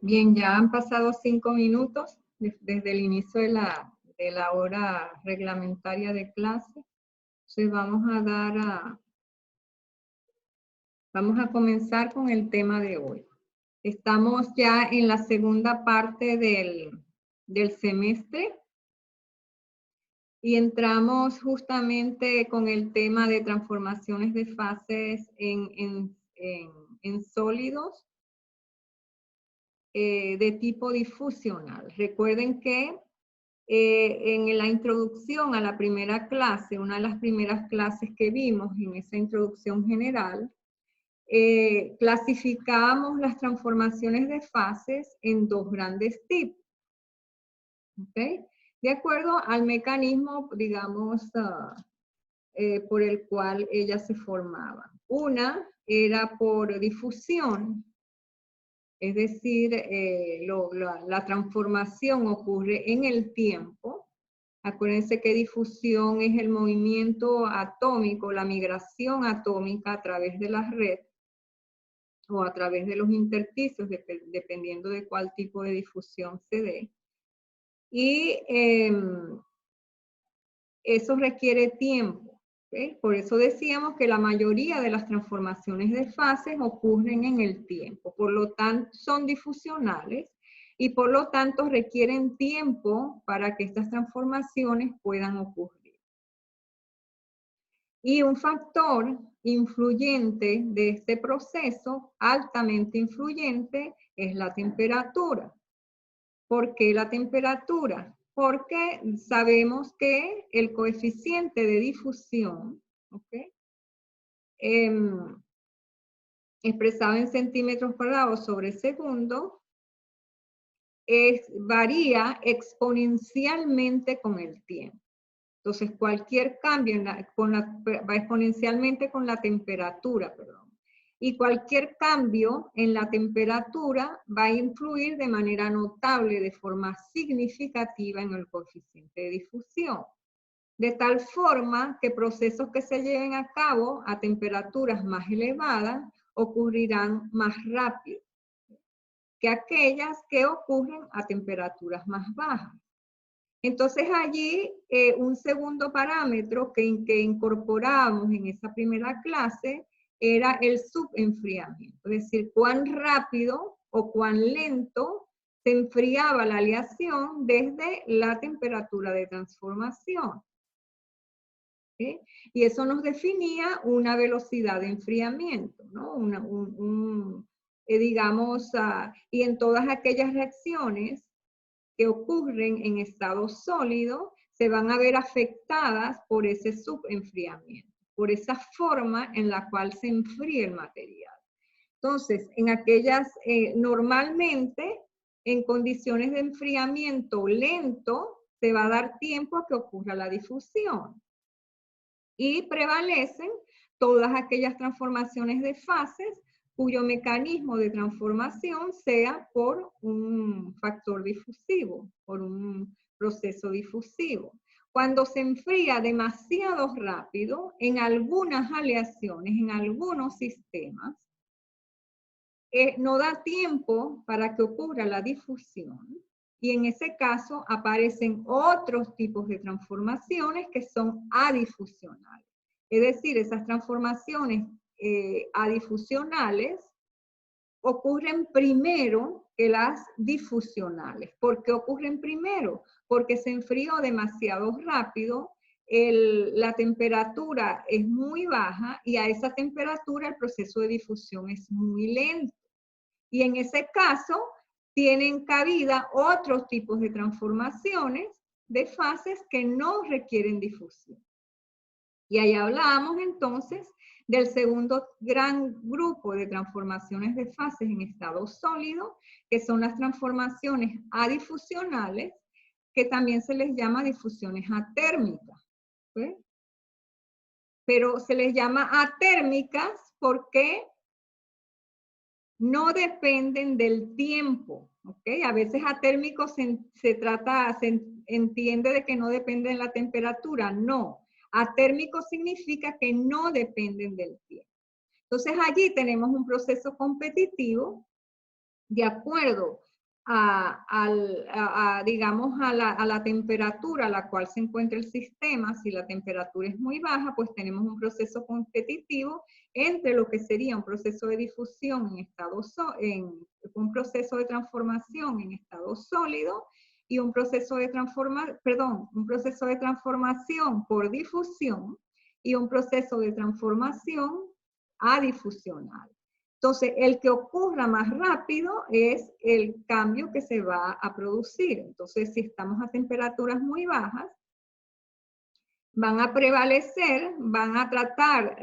Bien, ya han pasado 5 minutos desde el inicio de la hora reglamentaria de clase. Entonces vamos a comenzar con el tema de hoy. Estamos ya en la segunda parte del semestre y entramos justamente con el tema de transformaciones de fases en sólidos de tipo difusional. Recuerden que en la introducción a la primera clase, una de las primeras clases que vimos en esa introducción general, clasificamos las transformaciones de fases en dos grandes tipos. ¿Okay? De acuerdo al mecanismo, digamos, por el cual ellas se formaban. Una era por difusión, es decir, la transformación ocurre en el tiempo. Acuérdense que difusión es el movimiento atómico, la migración atómica a través de la red o a través de los intersticios, dependiendo de cuál tipo de difusión se dé. Y eso requiere tiempo. ¿Okay? Por eso decíamos que la mayoría de las transformaciones de fases ocurren en el tiempo. Por lo tanto, son difusionales y por lo tanto requieren tiempo para que estas transformaciones puedan ocurrir. Y un factor influyente de este proceso, altamente influyente, es la temperatura. ¿Por qué la temperatura? Porque sabemos que el coeficiente de difusión, ¿okay? Expresado en centímetros cuadrados sobre segundo, varía exponencialmente con el tiempo. Entonces, cualquier cambio va exponencialmente con la temperatura, perdón. Y cualquier cambio en la temperatura va a influir de manera notable, de forma significativa en el coeficiente de difusión. De tal forma que procesos que se lleven a cabo a temperaturas más elevadas ocurrirán más rápido que aquellas que ocurren a temperaturas más bajas. Entonces allí un segundo parámetro que incorporamos en esa primera clase era el subenfriamiento, es decir, cuán rápido o cuán lento se enfriaba la aleación desde la temperatura de transformación. ¿Sí? Y eso nos definía una velocidad de enfriamiento, ¿no? Digamos, y en todas aquellas reacciones que ocurren en estado sólido se van a ver afectadas por ese subenfriamiento, por esa forma en la cual se enfría el material. Entonces, en aquellas, normalmente, en condiciones de enfriamiento lento, se va a dar tiempo a que ocurra la difusión. Y prevalecen todas aquellas transformaciones de fases cuyo mecanismo de transformación sea por un factor difusivo, por un proceso difusivo. Cuando se enfría demasiado rápido, en algunas aleaciones, en algunos sistemas, no da tiempo para que ocurra la difusión y en ese caso aparecen otros tipos de transformaciones que son adifusionales. Es decir, esas transformaciones adifusionales ocurren primero que las difusionales. ¿Por qué ocurren primero? Porque se enfrió demasiado rápido, la temperatura es muy baja y a esa temperatura el proceso de difusión es muy lento. Y en ese caso tienen cabida otros tipos de transformaciones de fases que no requieren difusión. Y ahí hablamos entonces del segundo gran grupo de transformaciones de fases en estado sólido, que son las transformaciones adifusionales, que también se les llama difusiones atérmicas. ¿Sí? Pero se les llama atérmicas porque no dependen del tiempo, ¿ok? A veces atérmico se entiende de que no dependen de la temperatura, no. Atérmico significa que no dependen del tiempo. Entonces allí tenemos un proceso competitivo de acuerdo digamos, a la temperatura a la cual se encuentra el sistema. Si la temperatura es muy baja, pues tenemos un proceso competitivo entre lo que sería un proceso de difusión en un proceso de transformación en estado sólido y un proceso de un proceso de transformación por difusión y un proceso de transformación adifusional. Entonces, el que ocurra más rápido es el cambio que se va a producir. Entonces, si estamos a temperaturas muy bajas, van a prevalecer, van a tratar,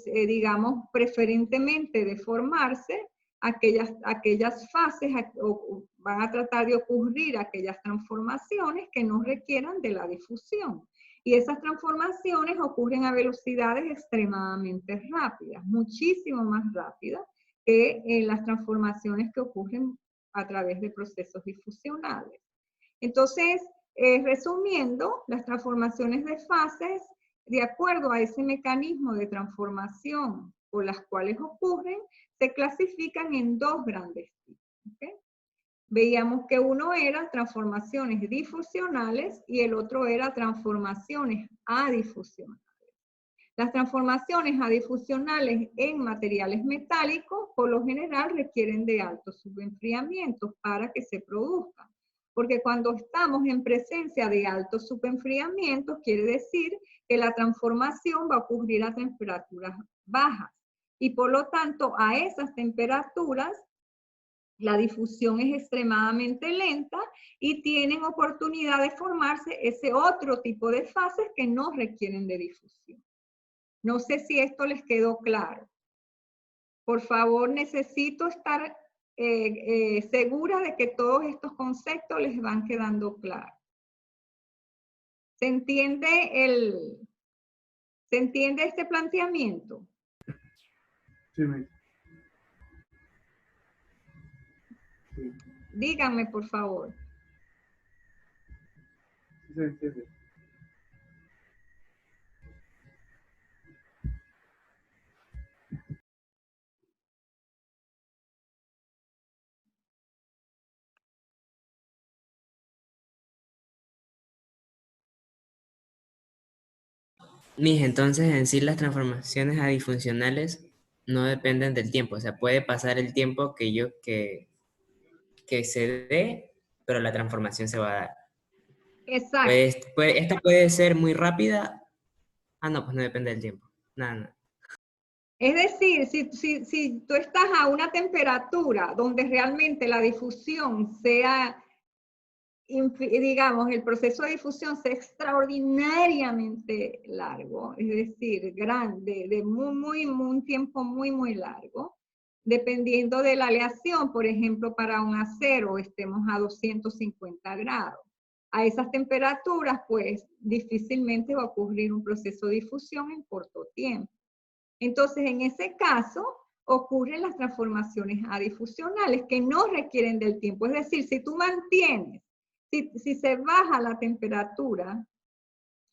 digamos, preferentemente de formarse aquellas fases, o van a tratar de ocurrir aquellas transformaciones que no requieran de la difusión. Y esas transformaciones ocurren a velocidades extremadamente rápidas, muchísimo más rápidas que las transformaciones que ocurren a través de procesos difusionales. Entonces, resumiendo, las transformaciones de fases, de acuerdo a ese mecanismo de transformación por las cuales ocurren, se clasifican en dos grandes tipos. ¿Okay? Veíamos que uno era transformaciones difusionales y el otro era transformaciones adifusionales. Las transformaciones adifusionales en materiales metálicos, por lo general, requieren de alto subenfriamiento para que se produzcan. Porque cuando estamos en presencia de alto subenfriamiento, quiere decir que la transformación va a ocurrir a temperaturas bajas. Y por lo tanto, a esas temperaturas, la difusión es extremadamente lenta y tienen oportunidad de formarse ese otro tipo de fases que no requieren de difusión. No sé si esto les quedó claro. Por favor, necesito estar segura de que todos estos conceptos les van quedando claros. ¿Se entiende este planteamiento? Sí, sí. Díganme, por favor. Sí se entiende. Entonces en sí las transformaciones adifuncionales no dependen del tiempo, o sea, puede pasar el tiempo que se dé, pero la transformación se va a dar. Exacto. Esta puede ser muy rápida. Ah, no, pues no depende del tiempo. Nada, nada. Es decir, si tú estás a una temperatura donde realmente la difusión sea, digamos, el proceso de difusión sea extraordinariamente largo, es decir, grande, de un tiempo muy largo, dependiendo de la aleación, por ejemplo, para un acero estemos a 250 grados. A esas temperaturas, pues, difícilmente va a ocurrir un proceso de difusión en corto tiempo. Entonces, en ese caso, ocurren las transformaciones adifusionales que no requieren del tiempo. Es decir, si tú mantienes, si se baja la temperatura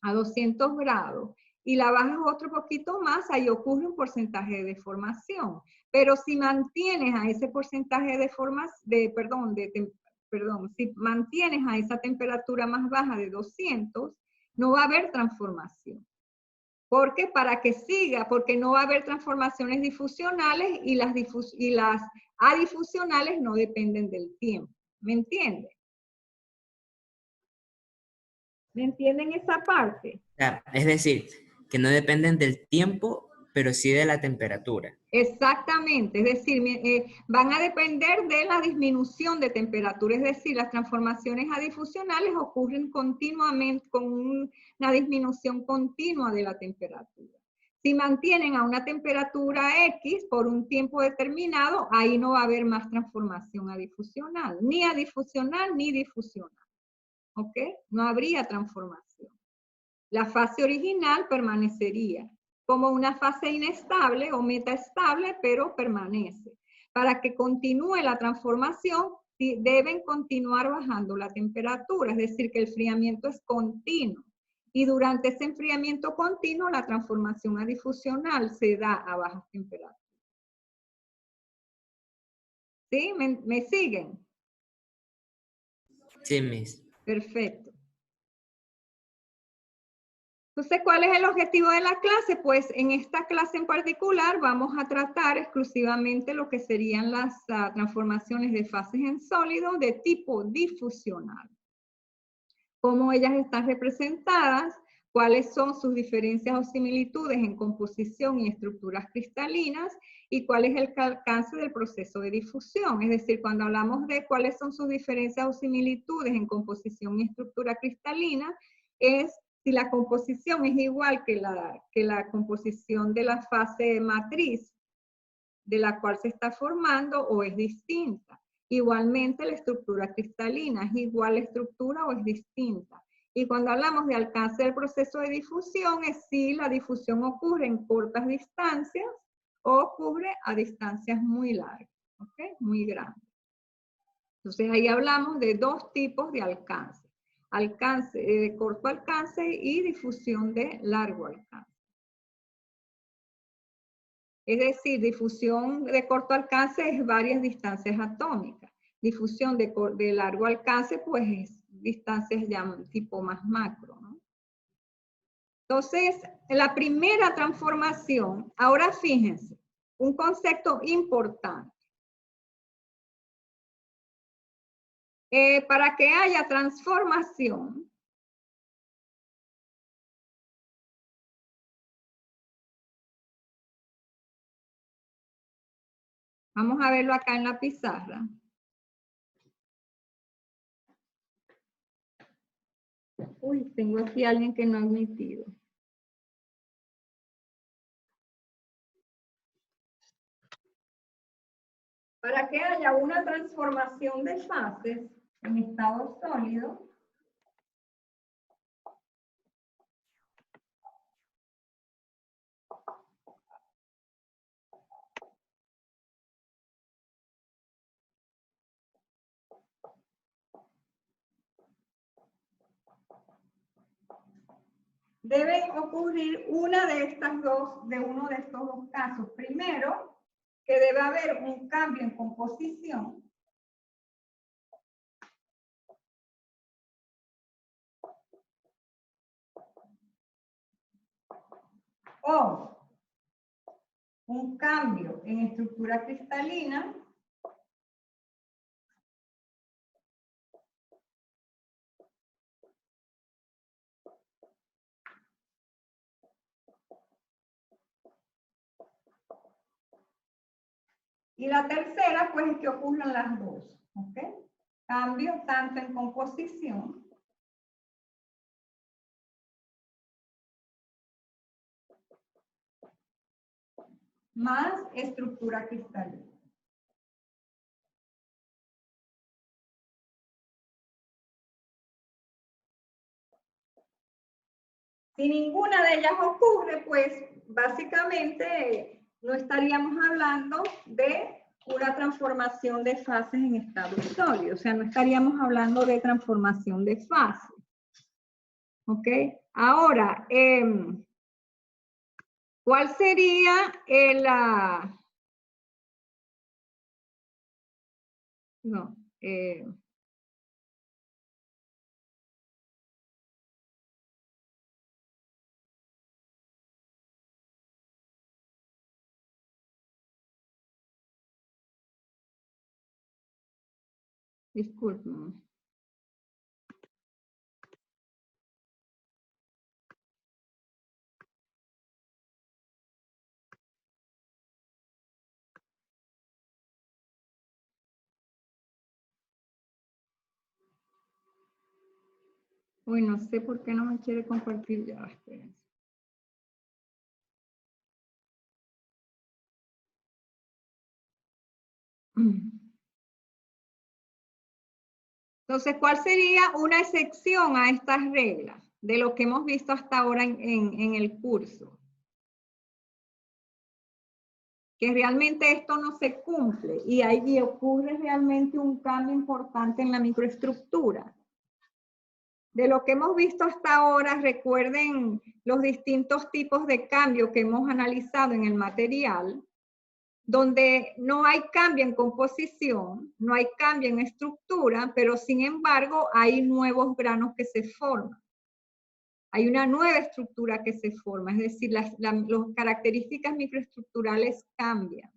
a 200 grados y la bajas otro poquito más, ahí ocurre un porcentaje de deformación. Pero si mantienes a ese porcentaje de si mantienes a esa temperatura más baja de 200, no va a haber transformación. Porque para que siga, porque no va a haber transformaciones difusionales y las adifusionales no dependen del tiempo. ¿Me entienden? ¿Me entienden esa parte? O sea, es decir, que no dependen del tiempo, pero sí de la temperatura. Exactamente, es decir, van a depender de la disminución de temperatura, es decir, las transformaciones adifusionales ocurren continuamente con una disminución continua de la temperatura. Si mantienen a una temperatura X por un tiempo determinado, ahí no va a haber más transformación adifusional, ni adifusional ni difusional. ¿Ok? No habría transformación. La fase original permanecería como una fase inestable o metaestable, pero permanece. Para que continúe la transformación, deben continuar bajando la temperatura, es decir, que el enfriamiento es continuo. Y durante ese enfriamiento continuo, la transformación adifusional se da a bajas temperaturas. ¿Sí? ¿Me siguen? Sí, Miss. Perfecto. Entonces, ¿cuál es el objetivo de la clase? Pues en esta clase en particular vamos a tratar exclusivamente lo que serían las transformaciones de fases en sólido de tipo difusional. Cómo ellas están representadas, cuáles son sus diferencias o similitudes en composición y estructuras cristalinas y cuál es el alcance del proceso de difusión. Es decir, cuando hablamos de cuáles son sus diferencias o similitudes en composición y estructura cristalina, es si la composición es igual que la composición de la fase matriz de la cual se está formando o es distinta. Igualmente la estructura cristalina, ¿es igual la estructura o es distinta? Y cuando hablamos de alcance del proceso de difusión, es si la difusión ocurre en cortas distancias o ocurre a distancias muy largas, ¿ok? Muy grandes. Entonces ahí hablamos de dos tipos de alcance. Alcance de corto alcance y difusión de largo alcance. Es decir, difusión de corto alcance es varias distancias atómicas. Difusión de largo alcance, pues es distancias ya tipo más macro, ¿no? Entonces, la primera transformación, ahora fíjense, un concepto importante. Para que haya transformación, vamos a verlo acá en la pizarra. Uy, tengo aquí a alguien que no ha admitido. Para que haya una transformación de fases en estado sólido, debe ocurrir una de estas dos, de uno de estos dos casos. Primero, que debe haber un cambio en composición. O un cambio en estructura cristalina. Y la tercera, pues, es que ocurran las dos, ¿ok? Cambio tanto en composición más estructura cristalina. Si ninguna de ellas ocurre, pues básicamente no estaríamos hablando de una transformación de fases en estado sólido, o sea, no estaríamos hablando de transformación de fase. ¿Ok? Ahora, ¿cuál sería no, disculpen. Uy, no sé por qué no me quiere compartir ya. Espérense. Entonces, ¿cuál sería una excepción a estas reglas de lo que hemos visto hasta ahora en el curso? Que realmente esto no se cumple y ahí ocurre realmente un cambio importante en la microestructura. De lo que hemos visto hasta ahora, recuerden los distintos tipos de cambio que hemos analizado en el material. donde no hay cambio en composición, no hay cambio en estructura, pero sin embargo hay nuevos granos que se forman. Hay una nueva estructura que se forma, es decir, las características microestructurales cambian.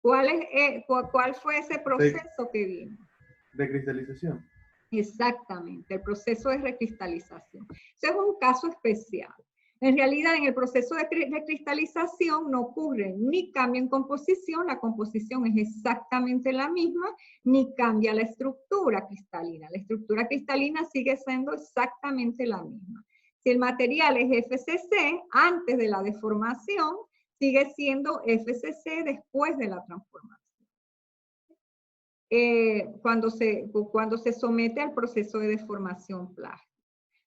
¿Cuál fue ese proceso que vimos? De cristalización. Exactamente, el proceso de recristalización. Eso es un caso especial. En realidad, en el proceso de cristalización no ocurre ni cambio en composición, la composición es exactamente la misma, ni cambia la estructura cristalina. La estructura cristalina sigue siendo exactamente la misma. Si el material es FCC, antes de la deformación, sigue siendo FCC después de la transformación. Cuando se somete al proceso de deformación plástica.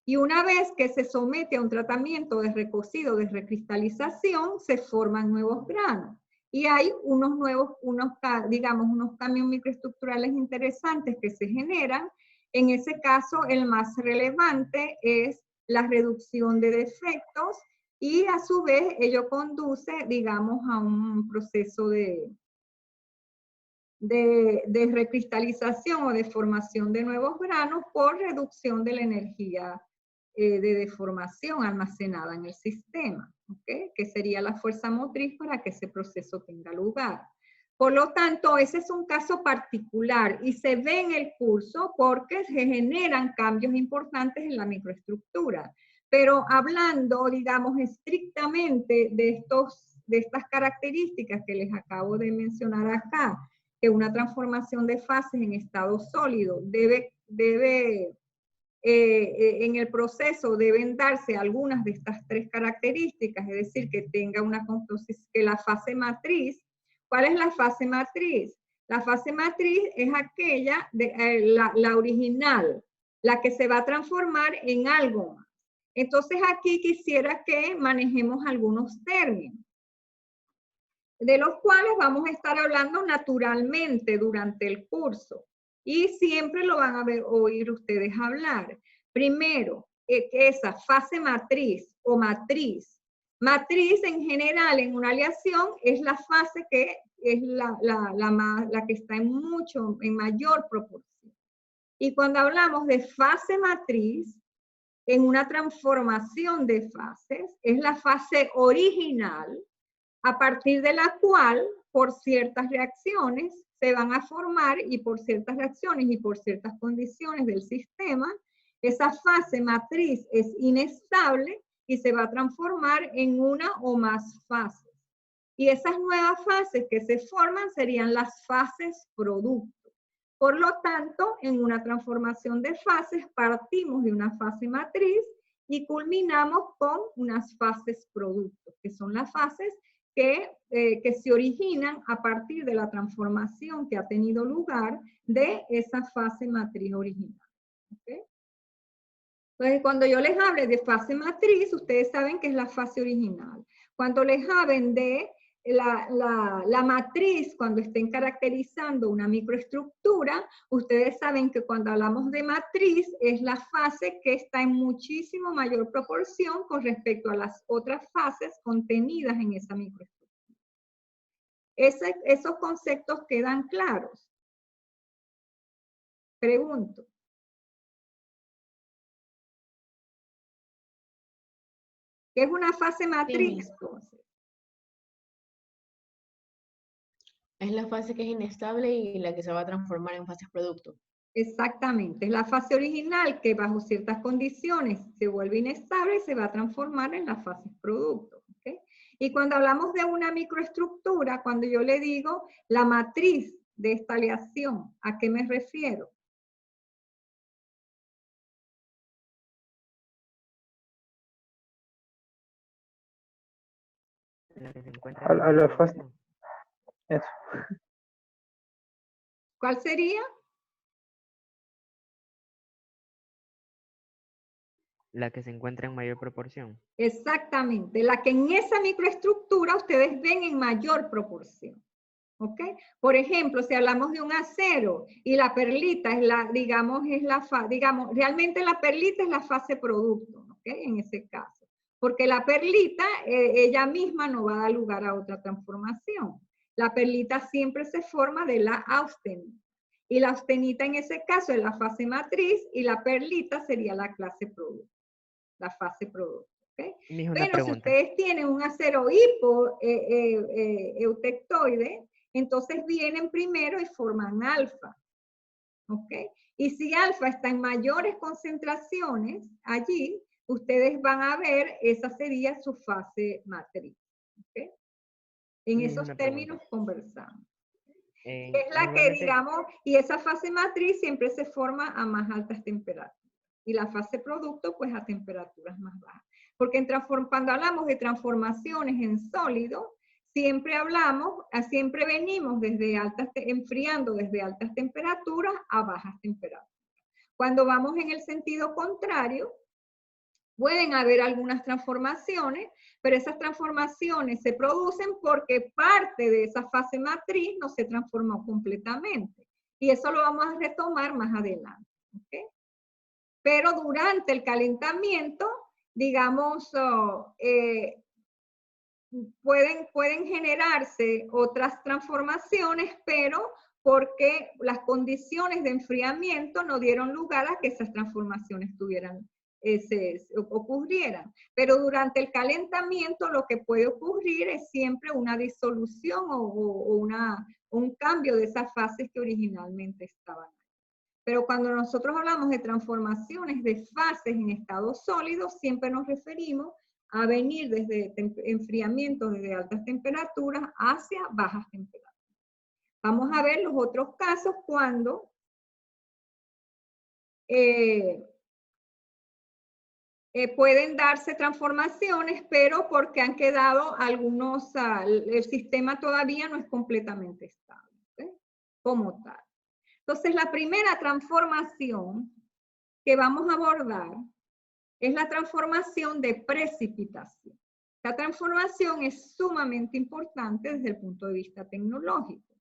Y una vez que se somete a un tratamiento de recocido, de recristalización, se forman nuevos granos. Y hay unos cambios microestructurales interesantes que se generan. En ese caso, el más relevante es la reducción de defectos y a su vez ello conduce, digamos, a un proceso de recristalización o de formación de nuevos granos por reducción de la energía de deformación almacenada en el sistema, ¿okay? Que sería la fuerza motriz para que ese proceso tenga lugar. Por lo tanto, ese es un caso particular y se ve en el curso porque se generan cambios importantes en la microestructura. Pero hablando, digamos, estrictamente de estas características que les acabo de mencionar acá, que una transformación de fases en estado sólido en el proceso deben darse algunas de estas tres características, es decir, que tenga que la fase matriz. ¿Cuál es la fase matriz? La fase matriz es aquella, la original, la que se va a transformar en algo más. Entonces aquí quisiera que manejemos algunos términos, de los cuales vamos a estar hablando naturalmente durante el curso. Y siempre lo van a oír ustedes hablar. Primero, esa fase matriz o matriz. Matriz en general en una aleación es la fase que es la que está en mayor proporción. Y cuando hablamos de fase matriz, en una transformación de fases, es la fase original, a partir de la cual, por ciertas reacciones, se van a formar y por ciertas reacciones y por ciertas condiciones del sistema, esa fase matriz es inestable y se va a transformar en una o más fases. Y esas nuevas fases que se forman serían las fases producto. Por lo tanto, en una transformación de fases partimos de una fase matriz y culminamos con unas fases producto, que son las fases que se originan a partir de la transformación que ha tenido lugar de esa fase matriz original. ¿Okay? Entonces, cuando yo les hable de fase matriz, ustedes saben que es la fase original. Cuando les hablen de la matriz, cuando estén caracterizando una microestructura, ustedes saben que cuando hablamos de matriz es la fase que está en muchísimo mayor proporción con respecto a las otras fases contenidas en esa microestructura. Esos conceptos quedan claros. Pregunto. ¿Qué es una fase matriz? Entonces? Es la fase que es inestable y la que se va a transformar en fases producto. Exactamente, es la fase original que bajo ciertas condiciones se vuelve inestable y se va a transformar en las fases producto. ¿Okay? Y cuando hablamos de una microestructura, cuando yo le digo la matriz de esta aleación, ¿a qué me refiero? A la fase. Eso. ¿Cuál sería? La que se encuentra en mayor proporción. Exactamente, la que en esa microestructura ustedes ven en mayor proporción. ¿Ok? Por ejemplo, si hablamos de un acero y la perlita es realmente la perlita es la fase producto, ¿ok? En ese caso. Porque la perlita, ella misma no va a dar lugar a otra transformación. La perlita siempre se forma de la austenita. Y la austenita en ese caso es la fase matriz y la perlita sería la clase producto, la fase producto. ¿Okay? Pero si ustedes tienen un acero eutectoide, entonces vienen primero y forman alfa. ¿Ok? Y si alfa está en mayores concentraciones, allí ustedes van a ver, esa sería su fase matriz. ¿Ok? En esos términos conversamos. Es la que, digamos, y esa fase matriz siempre se forma a más altas temperaturas. Y la fase producto, pues a temperaturas más bajas. Porque cuando hablamos de transformaciones en sólido, siempre venimos desde enfriando desde altas temperaturas a bajas temperaturas. Cuando vamos en el sentido contrario, pueden haber algunas transformaciones, pero esas transformaciones se producen porque parte de esa fase matriz no se transformó completamente. Y eso lo vamos a retomar más adelante. ¿Okay? Pero durante el calentamiento, digamos, pueden generarse otras transformaciones, pero porque las condiciones de enfriamiento no dieron lugar a que esas transformaciones ocurrieran. Pero durante el calentamiento lo que puede ocurrir es siempre una disolución o un cambio de esas fases que originalmente estaban. Pero cuando nosotros hablamos de transformaciones de fases en estado sólido, siempre nos referimos a venir desde enfriamiento desde altas temperaturas hacia bajas temperaturas. Vamos a ver los otros casos cuando pueden darse transformaciones, pero porque han quedado el sistema todavía no es completamente estable, ¿sí? Como tal. Entonces, la primera transformación que vamos a abordar es la transformación de precipitación. La transformación es sumamente importante desde el punto de vista tecnológico,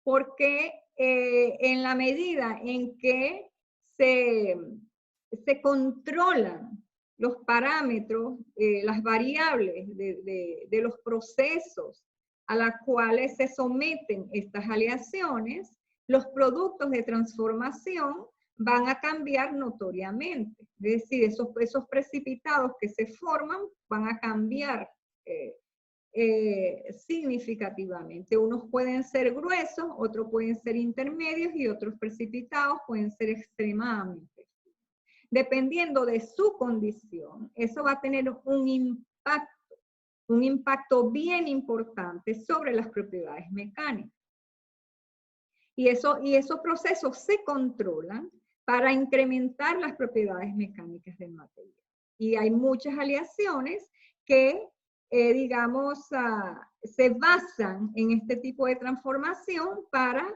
porque en la medida en que se controlan los parámetros, las variables de los procesos a los cuales se someten estas aleaciones, los productos de transformación van a cambiar notoriamente. Es decir, esos precipitados que se forman van a cambiar significativamente. Unos pueden ser gruesos, otros pueden ser intermedios y otros precipitados pueden ser extremadamente. Dependiendo de su condición, eso va a tener un impacto bien importante sobre las propiedades mecánicas. Y esos procesos se controlan para incrementar las propiedades mecánicas del material. Y hay muchas aleaciones que, digamos, se basan en este tipo de transformación para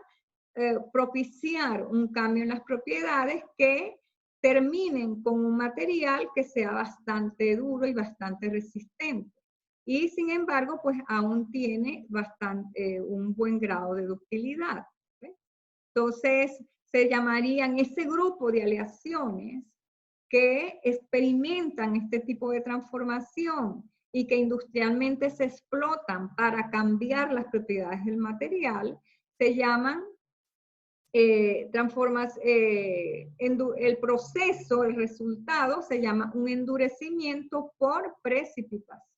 propiciar un cambio en las propiedades que terminen con un material que sea bastante duro y bastante resistente. Y sin embargo, pues aún tiene un buen grado de ductilidad. Entonces, se llamarían ese grupo de aleaciones que experimentan este tipo de transformación y que industrialmente se explotan para cambiar las propiedades del material, se llaman el proceso, el resultado se llama un endurecimiento por precipitación.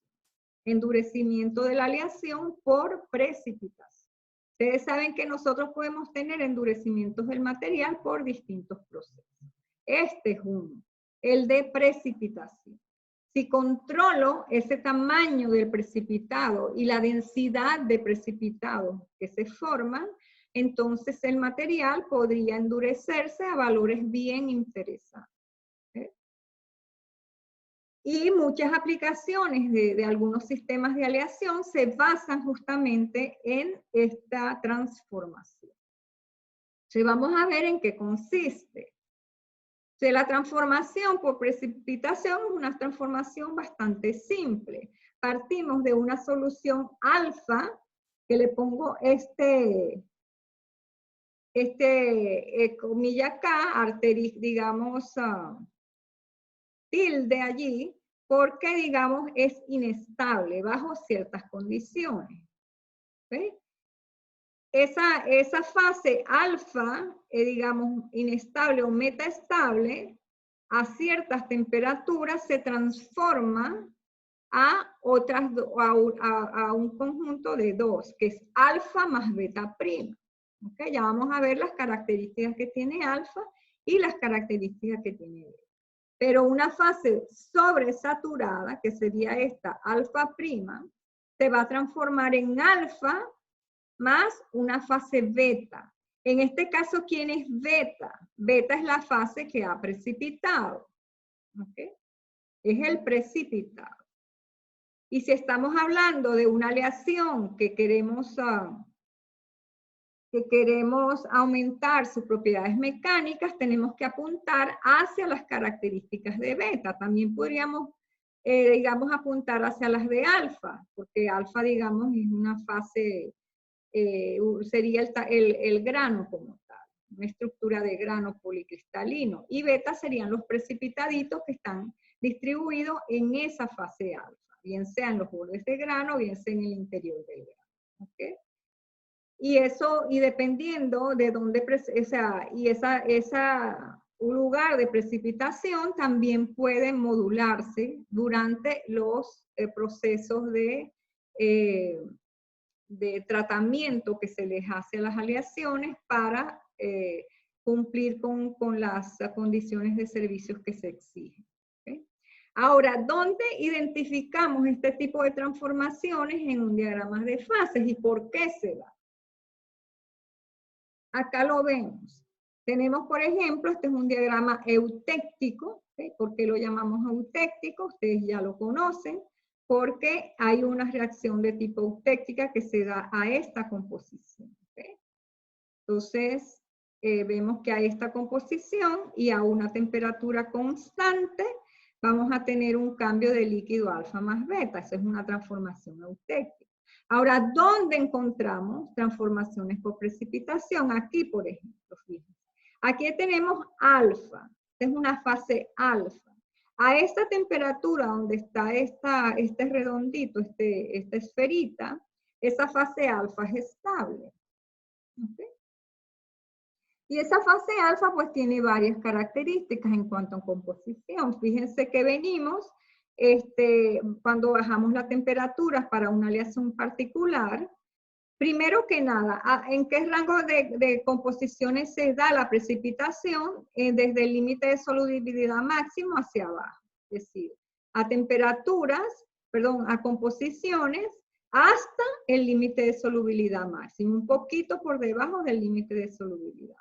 Endurecimiento de la aleación por precipitación. Ustedes saben que nosotros podemos tener endurecimientos del material por distintos procesos. Este es uno, el de precipitación. Si controlo ese tamaño del precipitado y la densidad de precipitados que se forman, entonces el material podría endurecerse a valores bien interesantes. Y muchas aplicaciones de algunos sistemas de aleación se basan justamente en esta transformación. Entonces vamos a ver en qué consiste. Entonces, la transformación por precipitación es una transformación bastante simple. Partimos de una solución alfa, que le pongo comilla acá, digamos, tilde allí, porque, digamos, es inestable bajo ciertas condiciones. ¿Sí? esa fase alfa, digamos, inestable o metaestable, a ciertas temperaturas se transforma a un conjunto de dos, que es alfa más beta prima. ¿Okay? Ya vamos a ver las características que tiene alfa y las características que tiene beta. Pero una fase sobresaturada, que sería esta alfa prima, se va a transformar en alfa más una fase beta. En este caso, ¿quién es beta? Beta es la fase que ha precipitado. ¿Okay? Es el precipitado. Y si estamos hablando de una aleación que queremos aumentar sus propiedades mecánicas, tenemos que apuntar hacia las características de beta. También podríamos, digamos, apuntar hacia las de alfa, porque alfa, digamos, es una fase, sería el grano como tal, una estructura de grano policristalino. Y beta serían los precipitaditos que están distribuidos en esa fase alfa, bien sea en los bordes de grano, bien sea en el interior del grano. ¿Okay? Y eso, y dependiendo de dónde, un lugar de precipitación también puede modularse durante los procesos de tratamiento que se les hace a las aleaciones para cumplir con las condiciones de servicios que se exigen. ¿Okay? Ahora, ¿dónde identificamos este tipo de transformaciones en un diagrama de fases y por qué se da? Acá lo vemos. Tenemos, por ejemplo, este es un diagrama eutéctico. ¿Okay? ¿Por qué lo llamamos eutéctico? Ustedes ya lo conocen, porque hay una reacción de tipo eutéctica que se da a esta composición. ¿Okay? Entonces, vemos que a esta composición y a una temperatura constante, vamos a tener un cambio de líquido alfa más beta. Esa es una transformación eutéctica. Ahora, ¿dónde encontramos transformaciones por precipitación? Aquí, por ejemplo, fíjense. Aquí tenemos alfa. Esta es una fase alfa. A esta temperatura donde está este redondito, esta esferita, esa fase alfa es estable. ¿Okay? Y esa fase alfa pues tiene varias características en cuanto a composición. Fíjense que venimos, cuando bajamos la temperatura para una aleación particular, primero que nada, ¿en qué rango de composiciones se da la precipitación? Desde el límite de solubilidad máximo hacia abajo. Es decir, a composiciones hasta el límite de solubilidad máximo, un poquito por debajo del límite de solubilidad.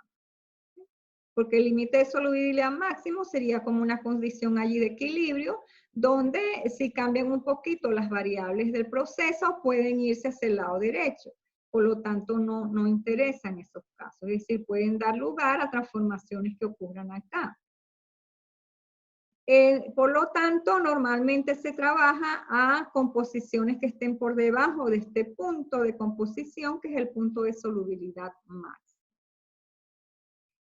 Porque el límite de solubilidad máximo sería como una condición allí de equilibrio, donde si cambian un poquito las variables del proceso, pueden irse hacia el lado derecho. Por lo tanto, no interesa en esos casos. Es decir, pueden dar lugar a transformaciones que ocurran acá. Por lo tanto, normalmente se trabaja a composiciones que estén por debajo de este punto de composición, que es el punto de solubilidad máxima.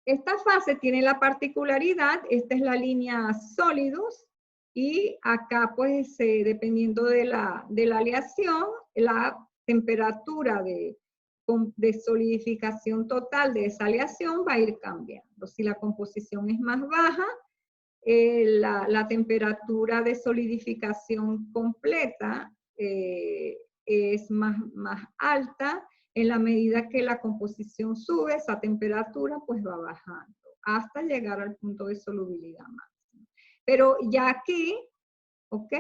Esta fase tiene la particularidad, esta es la línea sólidos, y acá pues dependiendo de la aleación, la temperatura de solidificación total de esa aleación va a ir cambiando. Si la composición es más baja, la temperatura de solidificación completa es más alta. En la medida que la composición sube, esa temperatura pues va bajando hasta llegar al punto de solubilidad máxima. Pero ya aquí, ¿ok?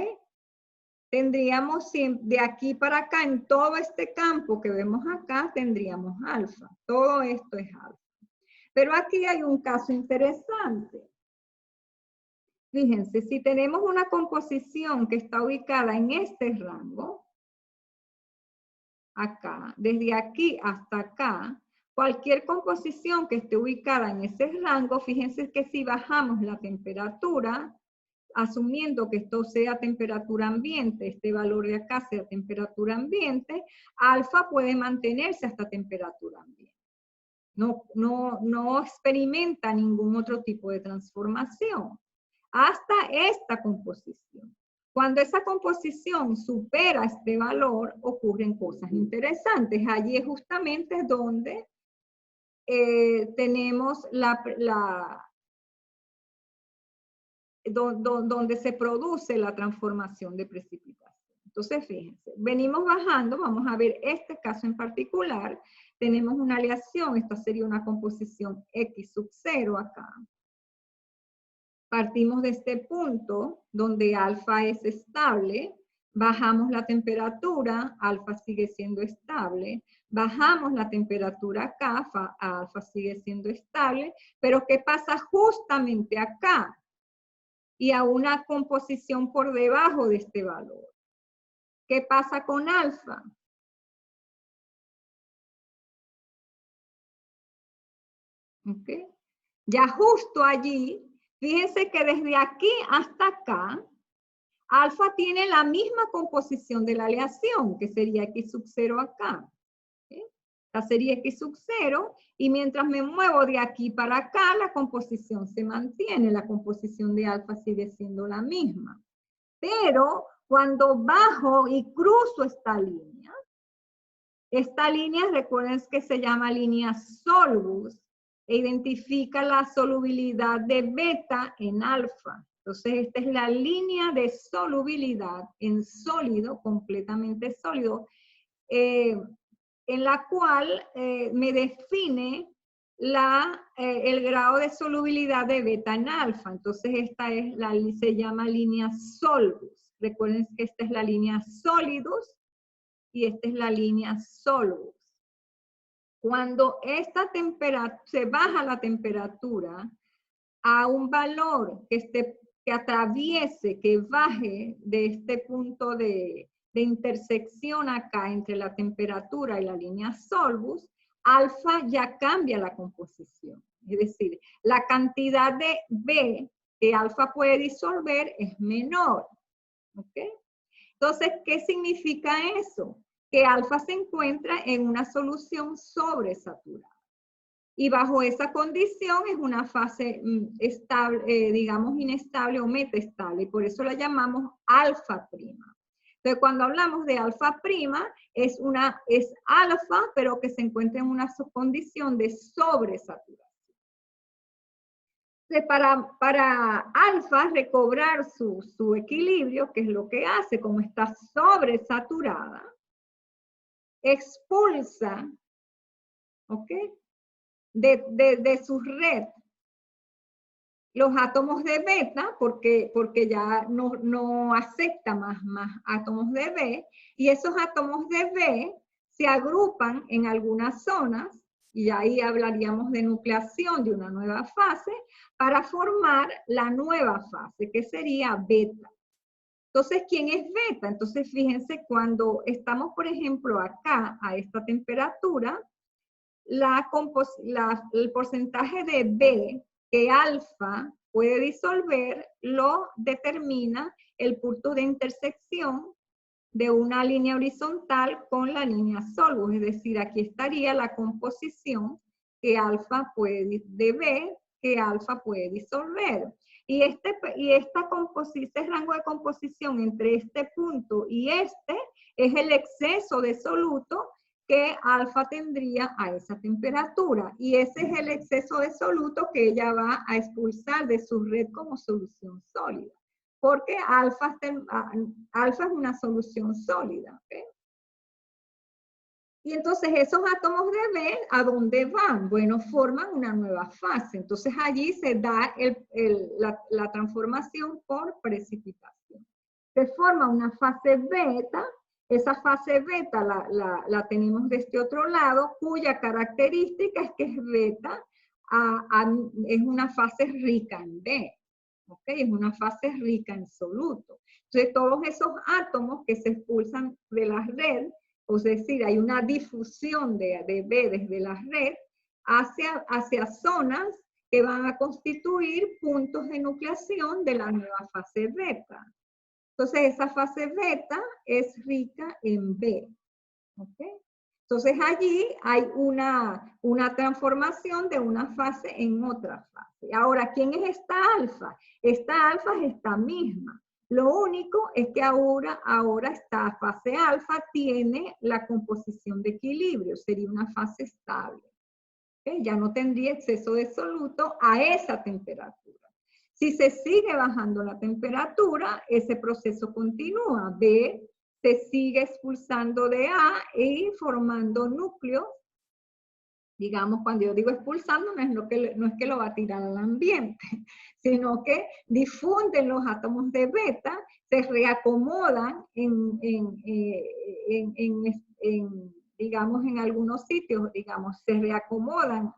Tendríamos, de aquí para acá, en todo este campo que vemos acá, tendríamos alfa. Todo esto es alfa. Pero aquí hay un caso interesante. Fíjense, si tenemos una composición que está ubicada en este rango, acá, desde aquí hasta acá, cualquier composición que esté ubicada en ese rango, fíjense que si bajamos la temperatura, asumiendo que esto sea temperatura ambiente, este valor de acá sea temperatura ambiente, alfa puede mantenerse hasta temperatura ambiente. No experimenta ningún otro tipo de transformación hasta esta composición. Cuando esa composición supera este valor, ocurren cosas interesantes. Allí es justamente donde tenemos donde se produce la transformación de precipitación. Entonces, fíjense, venimos bajando, vamos a ver este caso en particular. Tenemos una aleación, esta sería una composición X sub 0 acá. Partimos de este punto donde alfa es estable, bajamos la temperatura, alfa sigue siendo estable, bajamos la temperatura acá, alfa sigue siendo estable, pero ¿qué pasa justamente acá? Y a una composición por debajo de este valor. ¿Qué pasa con alfa? ¿Ok? Ya justo allí, fíjense que desde aquí hasta acá, alfa tiene la misma composición de la aleación, que sería X sub 0 acá. ¿Okay? Esta sería X sub 0, y mientras me muevo de aquí para acá, la composición se mantiene, la composición de alfa sigue siendo la misma. Pero cuando bajo y cruzo esta línea, recuerden que se llama línea Solbus, e identifica la solubilidad de beta en alfa. Entonces, esta es la línea de solubilidad en sólido, completamente sólido, en la cual me define el grado de solubilidad de beta en alfa. Entonces, esta es se llama línea Solbus. Recuerden que esta es la línea Solidus y esta es la línea Solbus. Cuando se baja la temperatura a un valor que atraviese, que baje de este punto de intersección acá entre la temperatura y la línea Solbus, alfa ya cambia la composición. Es decir, la cantidad de B que alfa puede disolver es menor. ¿Ok? Entonces, ¿qué significa eso? Que alfa se encuentra en una solución sobresaturada. Y bajo esa condición es una fase estable, digamos inestable o metaestable, y por eso la llamamos alfa prima. Entonces, cuando hablamos de alfa prima, es alfa, pero que se encuentra en una condición de sobresaturación. Entonces, para alfa recobrar su equilibrio, que es lo que hace, como está sobresaturada, expulsa, ¿ok?, de su red los átomos de beta, porque ya no acepta más átomos de B, y esos átomos de B se agrupan en algunas zonas, y ahí hablaríamos de nucleación de una nueva fase, para formar la nueva fase, que sería beta. Entonces, ¿quién es beta? Entonces, fíjense, cuando estamos, por ejemplo, acá, a esta temperatura, el porcentaje de B que alfa puede disolver lo determina el punto de intersección de una línea horizontal con la línea Solbus. Es decir, aquí estaría la composición que alfa puede, de B que alfa puede disolver. Y este rango de composición entre este punto y este es el exceso de soluto que alfa tendría a esa temperatura. Y ese es el exceso de soluto que ella va a expulsar de su red como solución sólida. Porque alfa es una solución sólida. ¿Okay? Y entonces esos átomos de B, ¿a dónde van? Bueno, forman una nueva fase. Entonces allí se da la transformación por precipitación. Se forma una fase beta. Esa fase beta la tenemos de este otro lado, cuya característica es que es beta, es una fase rica en B. ¿Okay? Es una fase rica en soluto. Entonces, todos esos átomos que se expulsan de la red, es decir, hay una difusión de B desde la red hacia zonas que van a constituir puntos de nucleación de la nueva fase beta. Entonces, esa fase beta es rica en B. ¿Okay? Entonces, allí hay una transformación de una fase en otra fase. Ahora, ¿quién es esta alfa? Esta alfa es esta misma. Lo único es que ahora esta fase alfa tiene la composición de equilibrio, sería una fase estable. ¿Okay? Ya no tendría exceso de soluto a esa temperatura. Si se sigue bajando la temperatura, ese proceso continúa. B se sigue expulsando de A y formando núcleos. Digamos, cuando yo digo expulsando, no es que lo va a tirar al ambiente, sino que difunden los átomos de beta, se reacomodan digamos, en algunos sitios, digamos, se reacomodan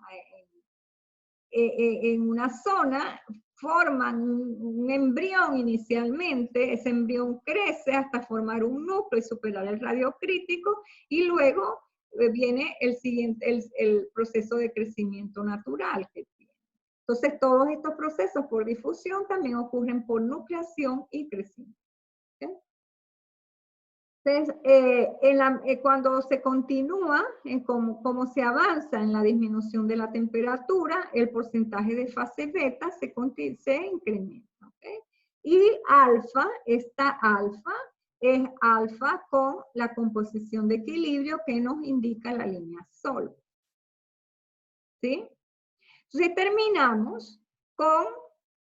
en una zona, forman un embrión inicialmente, ese embrión crece hasta formar un núcleo y superar el radio crítico, y luego viene el proceso de crecimiento natural que tiene. Entonces, todos estos procesos por difusión también ocurren por nucleación y crecimiento. ¿Okay? Entonces, cuando se continúa, como se avanza en la disminución de la temperatura, el porcentaje de fase beta se incrementa. ¿Okay? Y alfa, esta alfa, es alfa con la composición de equilibrio que nos indica la línea Sol. ¿Sí? Entonces terminamos con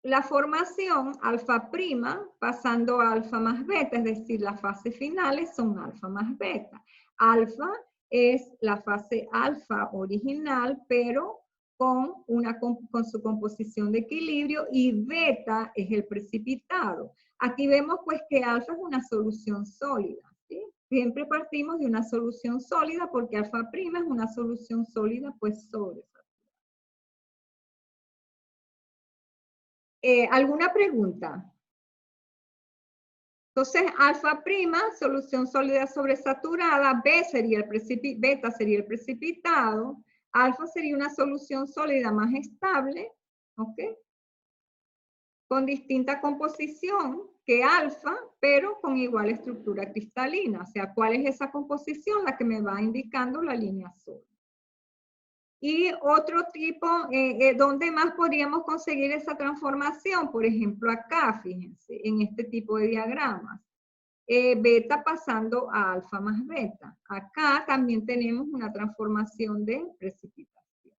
la formación alfa prima pasando a alfa más beta, es decir, las fases finales son alfa más beta. Alfa es la fase alfa original, pero con su composición de equilibrio, y beta es el precipitado. Aquí vemos pues que alfa es una solución sólida. ¿Sí? Siempre partimos de una solución sólida porque alfa prima es una solución sólida pues sobre. ¿Alguna pregunta? Entonces, alfa prima, solución sólida sobresaturada, beta sería el precipitado, alfa sería una solución sólida más estable, ¿ok? Con distinta composición que alfa, pero con igual estructura cristalina. O sea, ¿cuál es esa composición? La que me va indicando la línea azul. Y otro tipo, ¿dónde más podríamos conseguir esa transformación? Por ejemplo, acá, fíjense, en este tipo de diagramas. Beta pasando a alfa más beta. Acá también tenemos una transformación de precipitación.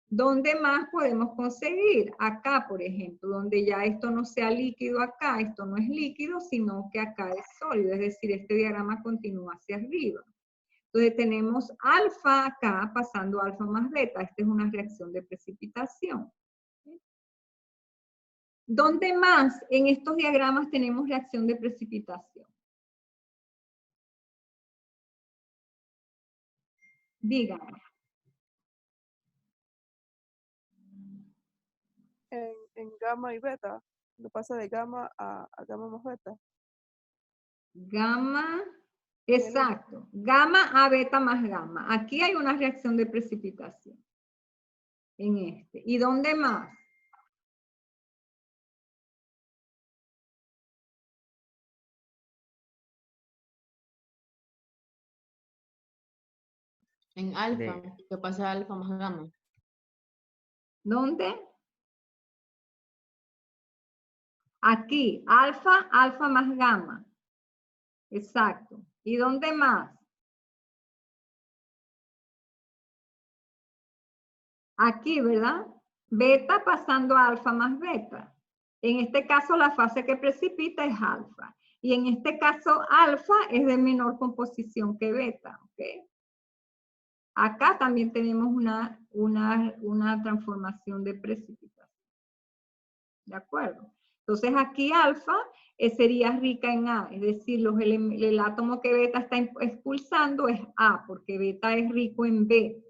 ¿Dónde más podemos conseguir? Acá, por ejemplo, donde ya esto no sea líquido acá, esto no es líquido, sino que acá es sólido, es decir, este diagrama continúa hacia arriba. Entonces tenemos alfa acá pasando a alfa más beta. Esta es una reacción de precipitación. ¿Dónde más en estos diagramas tenemos reacción de precipitación? Díganme. En gamma y beta. Lo pasa de gamma a gamma más beta. Gamma, exacto. Gamma a beta más gamma. Aquí hay una reacción de precipitación. En este. ¿Y dónde más? En alfa, que pasa a alfa más gamma. ¿Dónde? Aquí, alfa, alfa más gamma. Exacto. ¿Y dónde más? Aquí, ¿verdad? Beta pasando a alfa más beta. En este caso, la fase que precipita es alfa. Y en este caso, alfa es de menor composición que beta, ¿ok? Acá también tenemos una transformación de precipitación. ¿De acuerdo? Entonces aquí alfa sería rica en A, es decir, el átomo que beta está expulsando es A, porque beta es rico en B.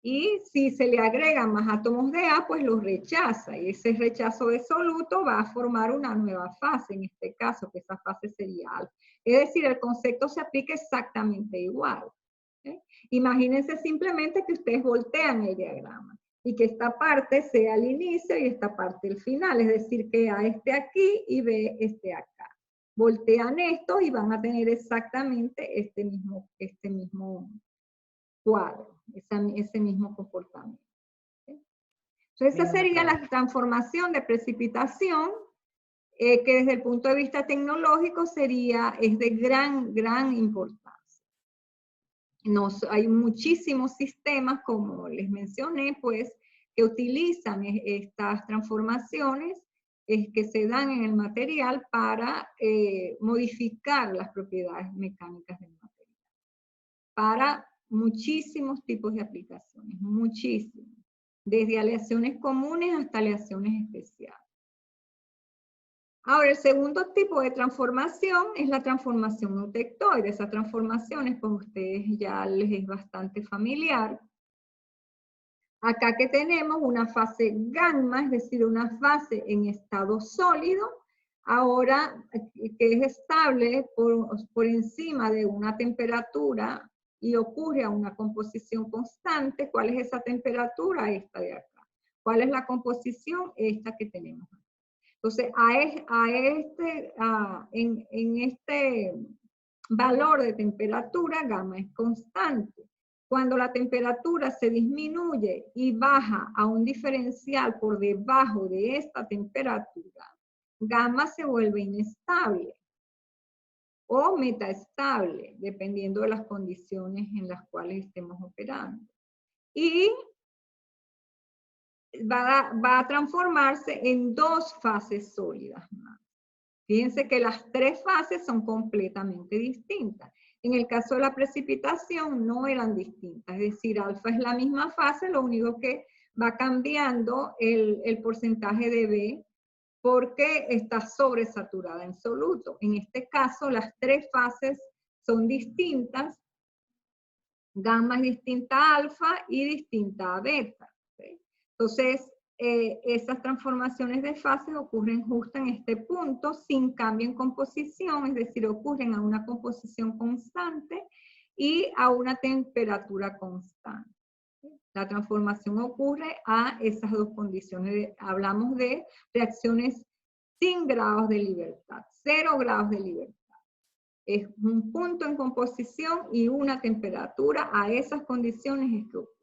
Y si se le agregan más átomos de A, pues los rechaza, y ese rechazo de soluto va a formar una nueva fase, en este caso, que esa fase sería alfa. Es decir, el concepto se aplica exactamente igual. ¿Okay? Imagínense simplemente que ustedes voltean el diagrama y que esta parte sea el inicio y esta parte el final, es decir, que A esté aquí y B esté acá. Voltean esto y van a tener exactamente este mismo cuadro, ese mismo comportamiento. ¿Okay? Entonces, esa sería la transformación de precipitación que desde el punto de vista tecnológico es de gran importancia. Hay muchísimos sistemas, como les mencioné, pues, que utilizan estas transformaciones que se dan en el material para modificar las propiedades mecánicas del material. Para muchísimos tipos de aplicaciones, muchísimos. Desde aleaciones comunes hasta aleaciones especiales. Ahora, el segundo tipo de transformación es la transformación eutectoide. Esa transformación es, pues, ustedes ya les es bastante familiar. Acá que tenemos una fase gamma, es decir, una fase en estado sólido, ahora que es estable por encima de una temperatura y ocurre a una composición constante. ¿Cuál es esa temperatura? Esta de acá. ¿Cuál es la composición? Esta que tenemos acá. Entonces, en este valor de temperatura, gamma es constante. Cuando la temperatura se disminuye y baja a un diferencial por debajo de esta temperatura, gamma se vuelve inestable o metaestable, dependiendo de las condiciones en las cuales estemos operando. Y va a transformarse en dos fases sólidas más. Fíjense que las tres fases son completamente distintas. En el caso de la precipitación no eran distintas, es decir, alfa es la misma fase, lo único que va cambiando el porcentaje de B porque está sobresaturada en soluto. En este caso, las tres fases son distintas. Gamma es distinta a alfa y distinta a beta. ¿Sí? Entonces, esas transformaciones de fases ocurren justo en este punto, sin cambio en composición, es decir, ocurren a una composición constante y a una temperatura constante. La transformación ocurre a esas dos condiciones. Hablamos de reacciones sin grados de libertad, 0 grados de libertad. Es un punto en composición y una temperatura, a esas condiciones es que ocurre.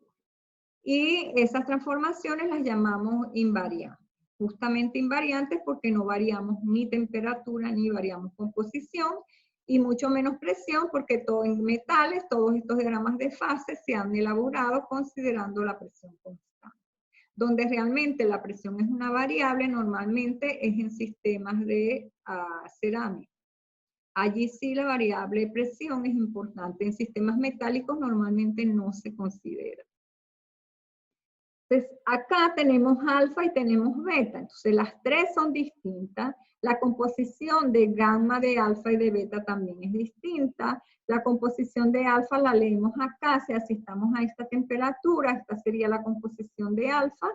Y esas transformaciones las llamamos invariantes. Justamente invariantes porque no variamos ni temperatura ni variamos composición y mucho menos presión porque en metales todos estos diagramas de fase se han elaborado considerando la presión constante. Donde realmente la presión es una variable normalmente es en sistemas de cerámica. Allí sí la variable presión es importante. En sistemas metálicos normalmente no se considera. Entonces, acá tenemos alfa y tenemos beta. Entonces, las tres son distintas. La composición de gamma, de alfa y de beta también es distinta. La composición de alfa la leemos acá. O sea, si estamos a esta temperatura, esta sería la composición de alfa,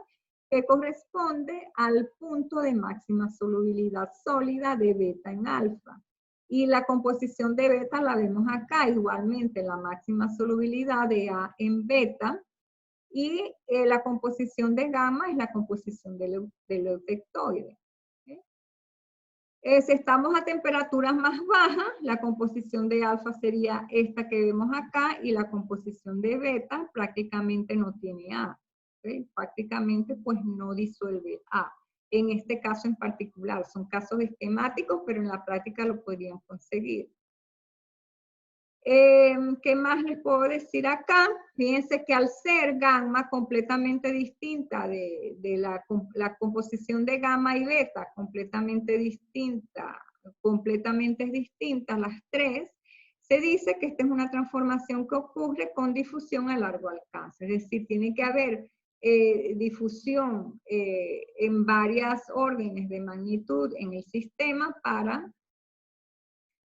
que corresponde al punto de máxima solubilidad sólida de beta en alfa. Y la composición de beta la vemos acá, igualmente la máxima solubilidad de A en beta. Y la composición de gamma es la composición del eutectoide. ¿Sí? Si estamos a temperaturas más bajas, la composición de alfa sería esta que vemos acá y la composición de beta prácticamente no tiene A. ¿Sí? Prácticamente pues no disuelve A. En este caso en particular, son casos esquemáticos, pero en la práctica lo podrían conseguir. ¿Qué más les puedo decir acá? Fíjense que al ser gamma completamente distinta de la composición de gamma y beta, completamente distintas las tres, se dice que esta es una transformación que ocurre con difusión a largo alcance. Es decir, tiene que haber difusión en varias órdenes de magnitud en el sistema para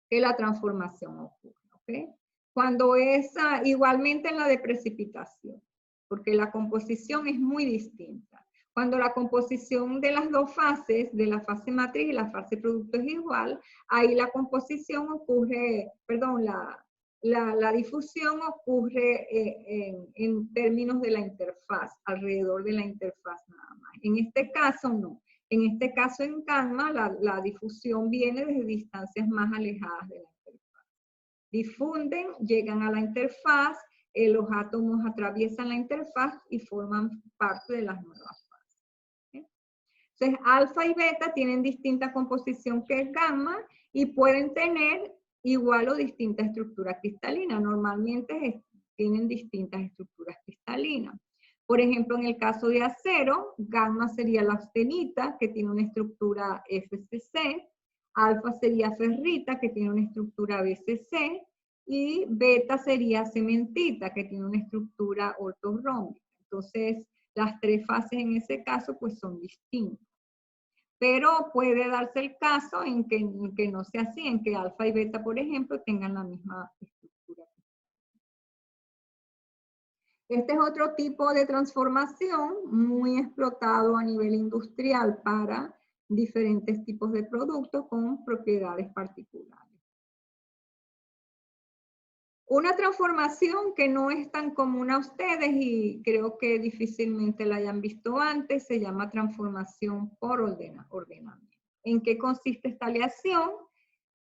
que la transformación ocurra. ¿Okay? Cuando es igualmente en la de precipitación, porque la composición es muy distinta. Cuando la composición de las dos fases, de la fase matriz y la fase producto es igual, ahí la composición ocurre, perdón, la difusión ocurre en términos de la interfaz, alrededor de la interfaz nada más. En este caso no. En este caso en gamma la difusión viene desde distancias más alejadas de la interfaz. Difunden, llegan a la interfaz, los átomos atraviesan la interfaz y forman parte de las nuevas fases. ¿Sí? Entonces, alfa y beta tienen distinta composición que gamma y pueden tener igual o distinta estructura cristalina. Normalmente tienen distintas estructuras cristalinas. Por ejemplo, en el caso de acero, gamma sería la austenita, que tiene una estructura FCC, alfa sería ferrita, que tiene una estructura BCC, y beta sería cementita, que tiene una estructura ortorrómbica. Entonces, las tres fases en ese caso, pues son distintas. Pero puede darse el caso en que no sea así, en que alfa y beta, por ejemplo, tengan la misma estructura. Este es otro tipo de transformación muy explotado a nivel industrial para diferentes tipos de productos con propiedades particulares. Una transformación que no es tan común a ustedes y creo que difícilmente la hayan visto antes, se llama transformación por ordenamiento. ¿En qué consiste esta aleación?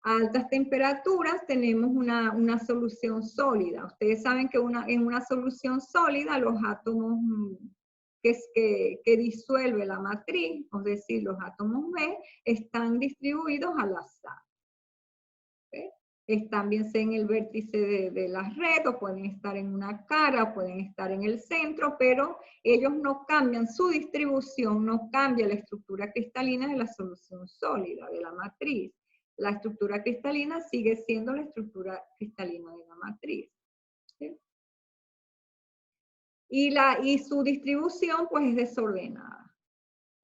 A altas temperaturas tenemos una solución sólida. Ustedes saben que en una solución sólida los átomos que disuelve la matriz, es decir, los átomos B, están distribuidos al azar. ¿Okay? Están bien sea en el vértice de la red, o pueden estar en una cara, o pueden estar en el centro, pero ellos no cambian su distribución, no cambia la estructura cristalina de la solución sólida, de la matriz. La estructura cristalina sigue siendo la estructura cristalina de la matriz. ¿Sí? Y su distribución pues es desordenada.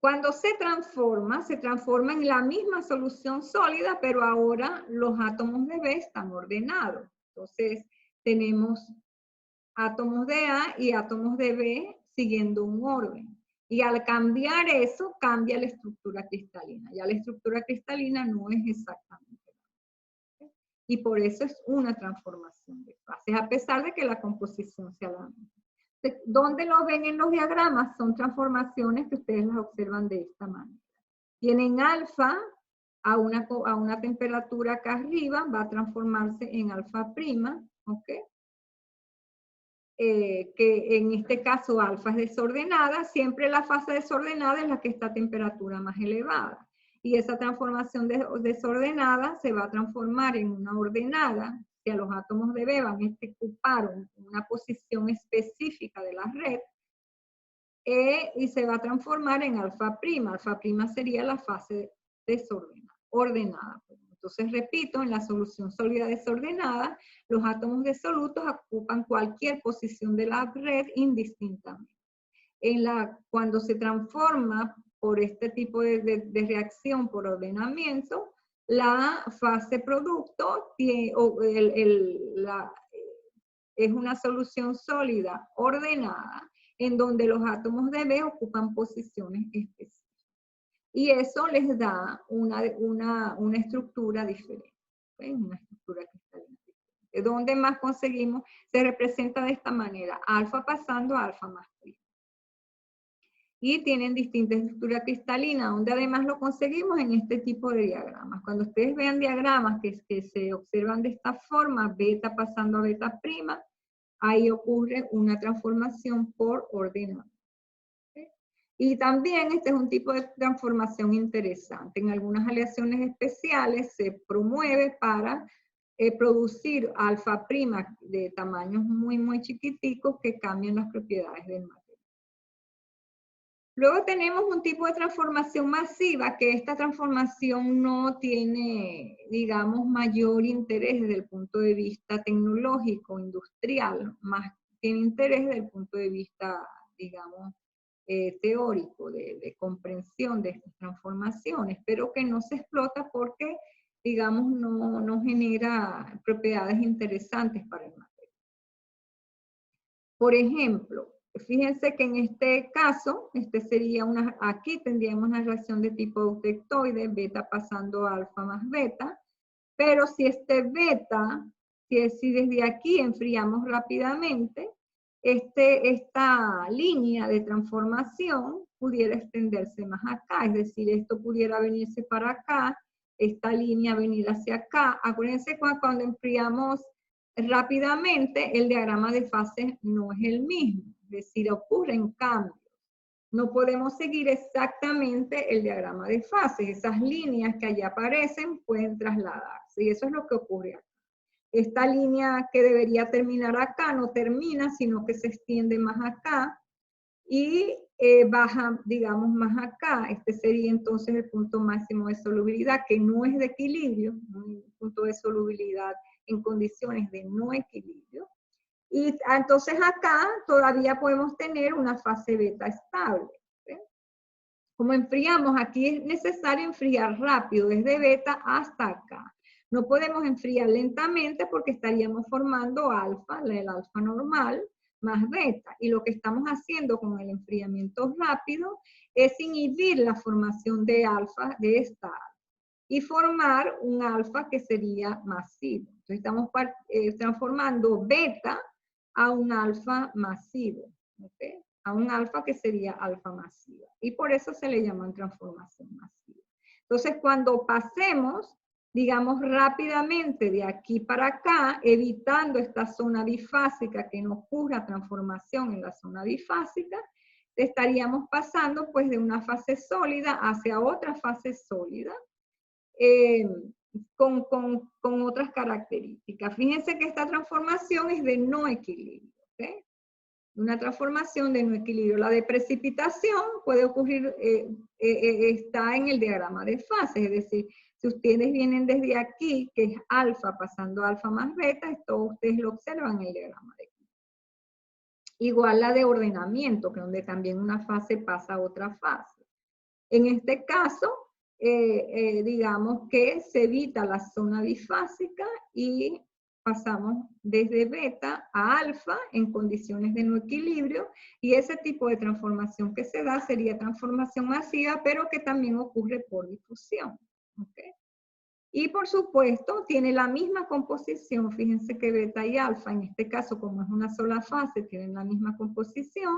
Cuando se transforma en la misma solución sólida, pero ahora los átomos de B están ordenados. Entonces tenemos átomos de A y átomos de B siguiendo un orden. Y al cambiar eso, cambia la estructura cristalina. Ya la estructura cristalina no es exactamente la misma. Y por eso es una transformación de fases, a pesar de que la composición sea la misma. ¿Dónde lo ven en los diagramas? Son transformaciones que ustedes las observan de esta manera. Tienen alfa a una temperatura acá arriba, va a transformarse en alfa prima, ¿ok? Que en este caso alfa es desordenada, siempre la fase desordenada es la que está a temperatura más elevada. Y esa transformación desordenada se va a transformar en una ordenada, si a los átomos de B van a ocupar una posición específica de la red, y se va a transformar en alfa prima. Alfa prima sería la fase desordenada, ordenada. Entonces, repito, en la solución sólida desordenada, los átomos disolutos ocupan cualquier posición de la red indistintamente. Cuando se transforma por este tipo de reacción por ordenamiento, la fase producto es una solución sólida ordenada en donde los átomos de B ocupan posiciones específicas. Y eso les da una estructura diferente, ¿okay? Una estructura cristalina diferente. ¿Dónde más conseguimos? Se representa de esta manera, alfa pasando a alfa más prima. Y tienen distintas estructuras cristalinas, donde además lo conseguimos en este tipo de diagramas. Cuando ustedes vean diagramas que se observan de esta forma, beta pasando a beta prima, ahí ocurre una transformación por ordenamiento. Y también este es un tipo de transformación interesante. En algunas aleaciones especiales se promueve para producir alfa prima de tamaños muy, muy chiquiticos que cambian las propiedades del material. Luego tenemos un tipo de transformación masiva, que esta transformación no tiene, digamos, mayor interés desde el punto de vista tecnológico, industrial, más tiene interés desde el punto de vista, digamos, teórico, de comprensión de estas transformaciones, pero que no se explota porque, digamos, no genera propiedades interesantes para el material. Por ejemplo, fíjense que en este caso, sería aquí tendríamos una reacción de tipo eutectoide, beta pasando a alfa más beta, pero si este beta, si desde aquí enfriamos rápidamente, esta línea de transformación pudiera extenderse más acá, es decir, esto pudiera venirse para acá, esta línea venir hacia acá. Acuérdense cuando enfriamos rápidamente, el diagrama de fases no es el mismo, es decir, ocurren cambios. no podemos seguir exactamente el diagrama de fases. Esas líneas que allí aparecen pueden trasladarse y eso es lo que ocurre acá. Esta línea que debería terminar acá no termina, sino que se extiende más acá y baja, digamos, más acá. Este sería entonces el punto máximo de solubilidad, que no es de equilibrio, un punto de solubilidad en condiciones de no equilibrio. Y entonces acá todavía podemos tener una fase beta estable. ¿Sí? Como enfriamos, aquí es necesario enfriar rápido, desde beta hasta acá. No podemos enfriar lentamente porque estaríamos formando alfa, el alfa normal, más beta. Y lo que estamos haciendo con el enfriamiento rápido es inhibir la formación de alfa de esta alfa y formar un alfa que sería masivo. Entonces estamos transformando beta a un alfa masivo, ¿okay? A un alfa que sería alfa masiva. Y por eso se le llaman transformación masiva. Entonces cuando pasemos, digamos, rápidamente de aquí para acá, evitando esta zona bifásica, que no ocurra transformación en la zona bifásica, estaríamos pasando pues de una fase sólida hacia otra fase sólida, con otras características. Fíjense que esta transformación es de no equilibrio, ¿okay? Una transformación de no equilibrio. La de precipitación puede ocurrir, está en el diagrama de fases, es decir, si ustedes vienen desde aquí, que es alfa pasando a alfa más beta, esto ustedes lo observan en el diagrama de aquí. Igual la de ordenamiento, que donde también una fase pasa a otra fase. En este caso, digamos que se evita la zona bifásica y pasamos desde beta a alfa en condiciones de no equilibrio, y ese tipo de transformación que se da sería transformación masiva, pero que también ocurre por difusión. ¿Okay? Y por supuesto tiene la misma composición, fíjense que beta y alfa, en este caso como es una sola fase, tienen la misma composición,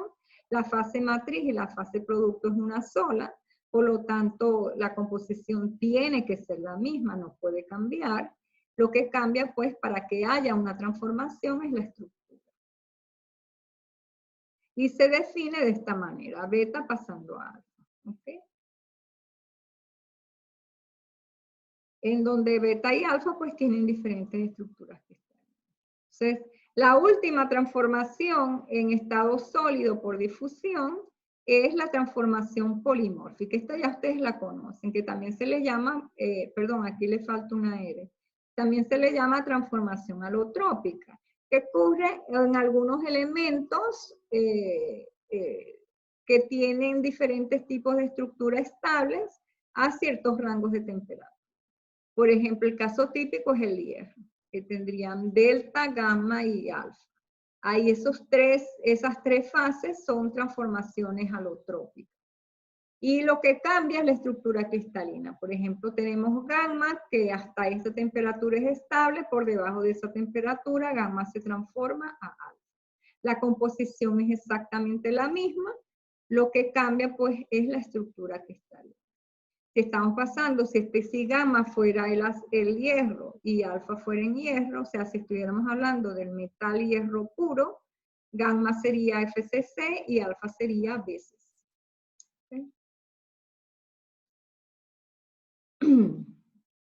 la fase matriz y la fase producto es una sola, por lo tanto la composición tiene que ser la misma, no puede cambiar. Lo que cambia pues para que haya una transformación es la estructura. Y se define de esta manera, beta pasando a alfa. ¿Okay? En donde beta y alfa pues tienen diferentes estructuras cristalinas. Entonces, la última transformación en estado sólido por difusión es la transformación polimórfica. Esta ya ustedes la conocen, que también se le llama, perdón, aquí le falta una R, también se le llama transformación alotrópica, que ocurre en algunos elementos que tienen diferentes tipos de estructuras estables a ciertos rangos de temperatura. Por ejemplo, el caso típico es el hierro, que tendrían delta, gamma y alfa. Ahí esas tres fases son transformaciones alotrópicas. Y lo que cambia es la estructura cristalina. Por ejemplo, tenemos gamma, que hasta esa temperatura es estable, por debajo de esa temperatura, gamma se transforma a alfa. La composición es exactamente la misma, lo que cambia pues es la estructura cristalina. Si estamos pasando, si gamma fuera el hierro y alfa fuera en hierro, o sea, si estuviéramos hablando del metal hierro puro, gamma sería FCC y alfa sería BCC. ¿Okay?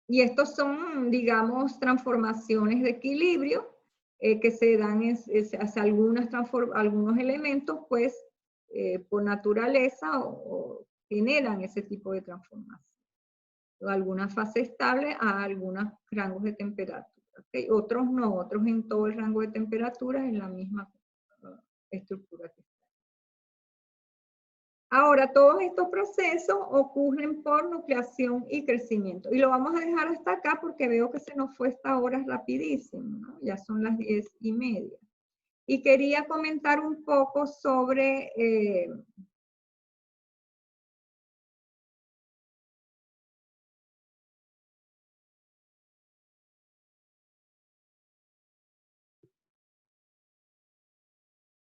Y estos son, digamos, transformaciones de equilibrio que se dan hacia algunos elementos, pues, por naturaleza o generan ese tipo de transformación. O alguna fase estable a algunos rangos de temperatura. ¿Okay? Otros no, otros en todo el rango de temperatura en la misma estructura que está. Ahora, todos estos procesos ocurren por nucleación y crecimiento. Y lo vamos a dejar hasta acá porque veo que se nos fue esta hora rapidísimo, ¿no? Ya son las 10:30. Y quería comentar un poco sobre